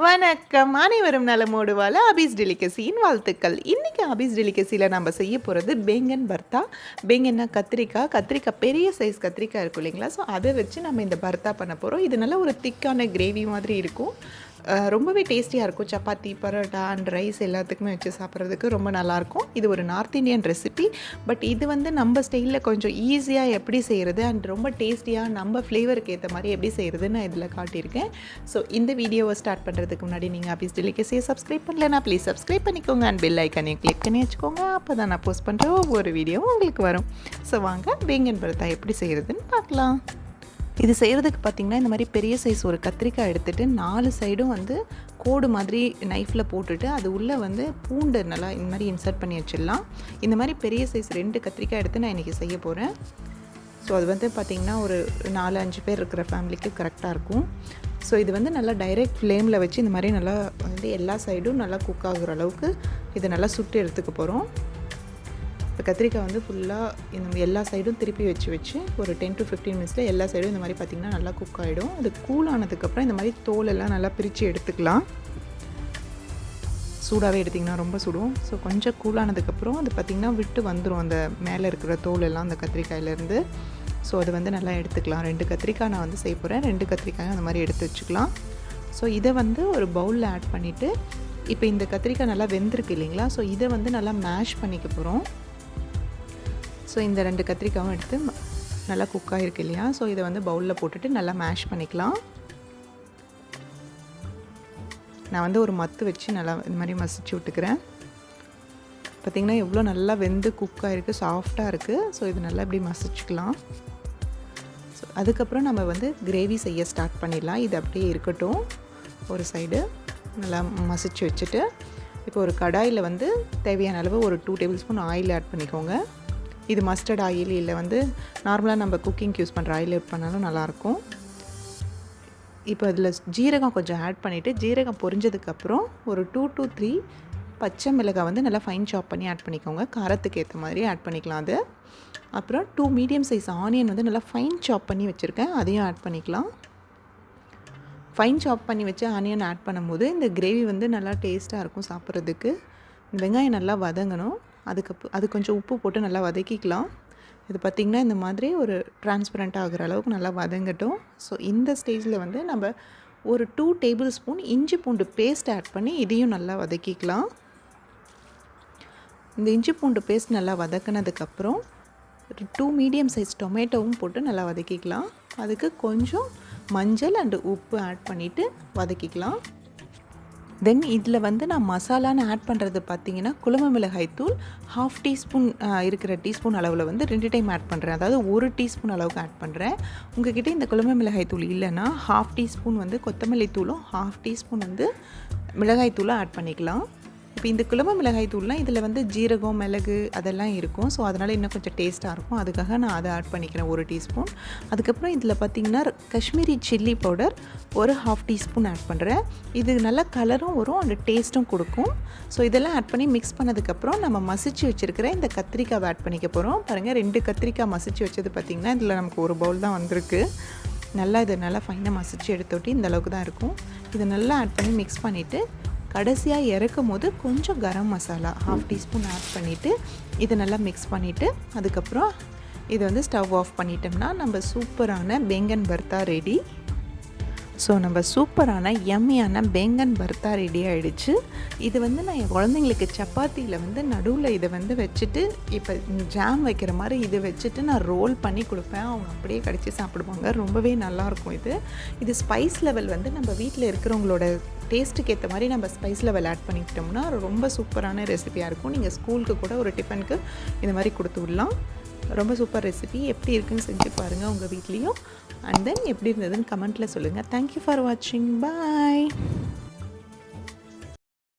வணக்கம், அனைவரும் நலமோடு வாழ ஆபிஸ் டெலிகசியின் வாழ்த்துக்கள். இன்றைக்கி ஆபிஸ் டெலிகசியில் நம்ம செய்ய போகிறது பேங்கன் பர்த்தா. பேங்கன்னா கத்திரிக்காய் பெரிய சைஸ் கத்திரிக்காய் இருக்கும் இல்லைங்களா? ஸோ அதை வச்சு நம்ம இந்த பர்த்தா பண்ண போகிறோம். இது நல்ல ஒரு திக்கான கிரேவி மாதிரி இருக்கும். ரொம்பவே டேஸ்டியாக இருக்கும். சப்பாத்தி, பரோட்டா அண்ட் ரைஸ் எல்லாத்துக்குமே வச்சு சாப்பிட்றதுக்கு ரொம்ப நல்லாயிருக்கும். இது ஒரு நார்த் இந்தியன் ரெசிபி. பட் இது வந்து நம்ம ஸ்டைலில் கொஞ்சம் ஈஸியாக எப்படி செய்கிறது அண்ட் ரொம்ப டேஸ்டியாக நம்ம ஃப்ளேவருக்கு ஏற்ற மாதிரி எப்படி செய்கிறதுன்னு நான் இதில் காட்டியிருக்கேன். ஸோ இந்த வீடியோவை ஸ்டார்ட் பண்ணுறதுக்கு முன்னாடி நீங்கள் ஆபிஸ் டெலிகசியை சப்ஸ்கிரைப் பண்ணலன்னா ப்ளீஸ் சப்ஸ்கிரைப் பண்ணிக்கோங்க அண்ட் பெல் ஐக்கானையும் கிளிக் பண்ணி வச்சுக்கோங்க. அப்போ தான் நான் போஸ்ட் பண்ணுற ஒவ்வொரு வீடியோவும் உங்களுக்கு வரும். ஸோ வாங்க பேங்கன் பர்த்தா எப்படி செய்கிறதுன்னு பார்க்கலாம். இது செய்கிறதுக்கு பார்த்திங்கன்னா இந்த மாதிரி பெரிய சைஸ் ஒரு கத்திரிக்காய் எடுத்துகிட்டு 4 சைடும் வந்து கோடு மாதிரி நைஃப்பில் போட்டுட்டு அது உள்ளே வந்து பூண்டு நல்லா இந்த மாதிரி இன்சர்ட் பண்ணி வச்சிடலாம். இந்த மாதிரி பெரிய சைஸ் 2 கத்திரிக்காய் எடுத்து நான் இன்றைக்கி செய்ய போகிறேன். ஸோ அது வந்து பார்த்திங்கன்னா ஒரு 4-5 பேர் இருக்கிற ஃபேமிலிக்கு கரெக்டாக இருக்கும். ஸோ இது வந்து நல்லா டைரெக்ட் ஃப்ளேமில் வச்சு இந்த மாதிரி நல்லா வந்து எல்லா சைடும் நல்லா குக் ஆகுற அளவுக்கு இதை நல்லா சுட்டு எடுத்துக்க போகிறோம். இப்போ கத்திரிக்காய் வந்து ஃபுல்லாக இந்த எல்லா சைடும் திருப்பி வச்சு ஒரு 10 to 15 மினிட்ஸில் எல்லா சைடும் இந்த மாதிரி பார்த்திங்கன்னா நல்லா குக் ஆகிடும். அது கூல் ஆனதுக்கப்புறம் இந்த மாதிரி தோலெல்லாம் நல்லா பிரித்து எடுத்துக்கலாம். சூடாகவே எடுத்திங்கன்னா ரொம்ப சுடும். ஸோ கொஞ்சம் கூலானதுக்கப்புறம் அது பார்த்திங்கன்னா விட்டு வந்துடும் அந்த மேலே இருக்கிற தோலெல்லாம் அந்த கத்திரிக்காயிலேருந்து. ஸோ அது வந்து நல்லா எடுத்துக்கலாம். 2 கத்திரிக்காய் நான் வந்து செய்ய போகிறேன். 2 கத்திரிக்காயும் அந்த மாதிரி எடுத்து வச்சுக்கலாம். ஸோ இதை வந்து ஒரு பவுலில் ஆட் பண்ணிவிட்டு இப்போ இந்த கத்திரிக்காய் நல்லா வெந்திருக்கு இல்லைங்களா? ஸோ இதை வந்து நல்லா மேஷ் பண்ணிக்க போகிறோம். ஸோ இந்த 2 கத்திரிக்காயும் எடுத்து நல்லா குக் ஆகிருக்கு இல்லையா? ஸோ இதை வந்து பவுலில் போட்டுட்டு நல்லா மேஷ் பண்ணிக்கலாம். நான் வந்து ஒரு மத்து வச்சு நல்லா இந்த மாதிரி மசிச்சு விட்டுக்கிறேன். பார்த்திங்கன்னா எவ்வளோ நல்லா வெந்து குக் ஆகிருக்கு, சாஃப்டாக இருக்குது. ஸோ இது நல்லா இப்படி மசிச்சுக்கலாம். ஸோ அதுக்கப்புறம் நம்ம வந்து கிரேவி செய்ய ஸ்டார்ட் பண்ணிடலாம். இது அப்படியே இருக்கட்டும். ஒரு சைடு நல்லா மசிச்சு வச்சுட்டு இப்போ ஒரு கடாயில் வந்து தேவையான அளவு ஒரு 2 டேபிள் ஸ்பூன் ஆயில் ஆட் பண்ணிக்கோங்க. இது மஸ்டர்ட் ஆயில் இல்லை வந்து நார்மலாக நம்ம குக்கிங்க்கு யூஸ் பண்ணுற ஆயில் யூஸ் பண்ணாலும் நல்லாயிருக்கும். இப்போ அதில் ஜீரகம் கொஞ்சம் ஆட் பண்ணிவிட்டு ஜீரகம் பொரிஞ்சதுக்கப்புறம் ஒரு 2 to 3 பச்சை மிளகாய் வந்து நல்லா ஃபைன் சாப் பண்ணி ஆட் பண்ணிக்கோங்க. காரத்துக்கு ஏற்ற மாதிரி ஆட் பண்ணிக்கலாம் அது. அப்புறம் 2 மீடியம் சைஸ் ஆனியன் வந்து நல்லா ஃபைன் சாப் பண்ணி வச்சுருக்கேன், அதையும் ஆட் பண்ணிக்கலாம். ஃபைன் சாப் பண்ணி வச்சு ஆனியன் ஆட் பண்ணும்போது இந்த கிரேவி வந்து நல்லா டேஸ்ட்டாக இருக்கும் சாப்பிட்றதுக்கு. வெங்காயம் நல்லா வதங்கணும். அது கொஞ்சம் உப்பு போட்டு நல்லா வதக்கிக்கலாம். இது பார்த்திங்கன்னா இந்த மாதிரி ஒரு டிரான்ஸ்பரண்ட் ஆகிற அளவுக்கு நல்லா வதங்கட்டும். ஸோ இந்த ஸ்டேஜில் வந்து நம்ம ஒரு 2 டேபிள் ஸ்பூன் இஞ்சி பூண்டு பேஸ்ட் ஆட் பண்ணி இதையும் நல்லா வதக்கிக்கலாம். இந்த இஞ்சி பூண்டு பேஸ்ட் நல்லா வதக்கினதுக்கப்புறம் 2 மீடியம் சைஸ் டொமேட்டோவும் போட்டு நல்லா வதக்கிக்கலாம். அதுக்கு கொஞ்சம் மஞ்சள் அண்டு உப்பு ஆட் பண்ணிவிட்டு வதக்கிக்கலாம். தென் இதில் வந்து நான் மசாலான்னு ஆட் பண்ணுறது பார்த்திங்கன்னா குழம்பு மிளகாய் தூள் 1/2 டீஸ்பூன் இருக்கிற டீஸ்பூன் அளவில் வந்து 2 டைம் ஆட் பண்ணுறேன். அதாவது 1 டீஸ்பூன் அளவுக்கு ஆட் பண்ணுறேன். உங்கள்கிட்ட இந்த குழம்பு மிளகாய் தூள் இல்லைன்னா 1/2 டீஸ்பூன் வந்து கொத்தமல்லி தூளும் 1/2 டீஸ்பூன் வந்து மிளகாய் தூளும் ஆட் பண்ணிக்கலாம். இப்போ இந்த குழம்பு மிளகாய் தூள்லாம் இதில் வந்து ஜீரகம், மிளகு அதெல்லாம் இருக்கும். ஸோ அதனால் இன்னும் கொஞ்சம் டேஸ்ட்டாக இருக்கும். அதுக்காக நான் அதை ஆட் பண்ணிக்கிறேன் 1 டீஸ்பூன். அதுக்கப்புறம் இதில் பார்த்திங்கன்னா காஷ்மீரி சில்லி பவுடர் ஒரு 1/2 டீஸ்பூன் ஆட் பண்ணுறேன். இது நல்ல கலரும் வரும் அண்ட் டேஸ்ட்டும் கொடுக்கும். ஸோ இதெல்லாம் ஆட் பண்ணி மிக்ஸ் பண்ணதுக்கப்புறம் நம்ம மசிச்சு வச்சுருக்கிற இந்த கத்திரிக்காய் ஆட் பண்ணிக்க போகிறோம். பாருங்கள் 2 கத்திரிக்காய் மசிச்சு வச்சது பார்த்திங்கன்னா இதில் நமக்கு ஒரு பவுல் தான் வந்திருக்கு. நல்லா இதை நல்லா ஃபைனாக மசிச்சு எடுத்தோட்டி இந்த அளவுக்கு தான் இருக்கும். இதை நல்லா ஆட் பண்ணி மிக்ஸ் பண்ணிவிட்டு கடைசியாக இறக்கும் போது கொஞ்சம் கரம் மசாலா 1/2 டீஸ்பூன் ஆட் பண்ணிவிட்டு இதை நல்லா மிக்ஸ் பண்ணிவிட்டு அதுக்கப்புறம் இதை வந்து ஸ்டவ் ஆஃப் பண்ணிட்டோம்னா நம்ம சூப்பரான பேங்கன் பர்த்தா ரெடி. ஸோ நம்ம சூப்பரான யம்மியான பேங்கன் பர்த்தா ரெடி ஆகிடுச்சு. இது வந்து நான் என் குழந்தைங்களுக்கு சப்பாத்தியில் வந்து நடுவில் இதை வந்து வச்சுட்டு இப்போ ஜாம் வைக்கிற மாதிரி இதை வச்சுட்டு நான் ரோல் பண்ணி கொடுப்பேன். அவங்க அப்படியே கடிச்சு சாப்பிடுவாங்க. ரொம்பவே நல்லாயிருக்கும். இது ஸ்பைஸ் லெவல் வந்து நம்ம வீட்டில் இருக்கிறவங்களோட டேஸ்ட்டுக்கு ஏற்ற மாதிரி நம்ம ஸ்பைஸ் லெவல் ஆட் பண்ணிக்கிட்டோம்னா ரொம்ப சூப்பரான ரெசிபியாக இருக்கும். நீங்கள் ஸ்கூலுக்கு கூட ஒரு டிஃபனுக்கு இந்த மாதிரி கொடுத்து விடலாம். ரொம்ப சூப்பர் ரெசிபி. எப்படி இருக்குன்னு செஞ்சு பாருங்கள் உங்கள் வீட்லேயும். அண்ட் தென் எப்படி இருந்ததுன்னு கமெண்ட்டில் சொல்லுங்கள். தேங்க்யூ ஃபார் வாட்சிங். பாய்.